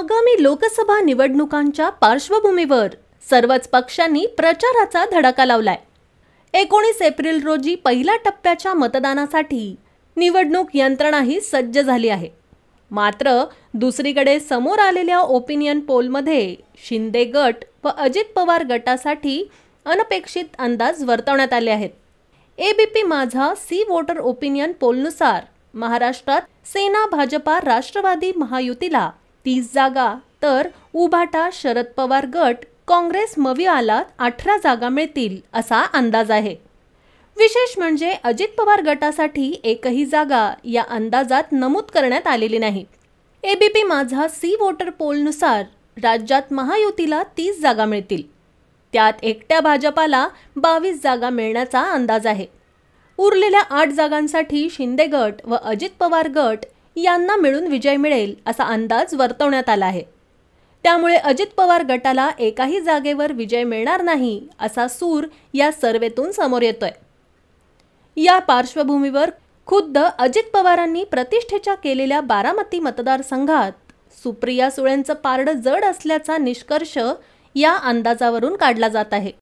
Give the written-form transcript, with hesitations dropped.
आगामी लोकसभा निवडणुकांच्या पार्श्वभूमीवर सर्वच पक्षांनी प्रचाराचा धडाका लावलाय। 19 एप्रिल रोजी पहिल्या टप्प्याच्या मतदानासाठी निवडणूक यंत्रणाही सज्ज झाली आहे। मात्र दुसरीकडे समोर आलेल्या ओपिनियन पोलमध्ये शिंदे गट व अजित पवार गटासाठी अनपेक्षित अंदाज वर्तवण्यात आले आहेत। एबीपी माझा सी वोटर ओपिनियन पोलनुसार महाराष्ट्रात सेना भाजपा राष्ट्रवादी महायुतीला 30 जागा तर उभाटा शरद पवार गट काँग्रेस मविआला 18 जागा मिळतील असा अंदाज आहे। विशेष म्हणजे अजित पवार गटासाठी एकही जागा या अंदाजात नमूद करण्यात आलेली नाही। एबीपी माझा सी वोटर पोलनुसार राज्यात महायुतीला 30 जागा मिळतील, त्यात एकट्या भाजपाला 22 जागा मिळण्याचा अंदाज आहे। उरलेल्या 8 जागांसाठी शिंदे गट व अजित पवार गट यांना मिळून विजय मिळेल असा अंदाज वर्तवण्यात आला आहे। त्यामुळे अजित पवार गटाला एकाही जागेवर विजय मिळणार नाही असा सूर या सर्वेतून समोर येतोय। या पार्श्वभूमीवर खुद्द अजित पवारांनी प्रतिष्ठेच्या केलेल्या बारामती मतदारसंघात सुप्रिया सुळेंचं पारडं जड असल्याचा निष्कर्ष या अंदाजावरून काढला जात आहे।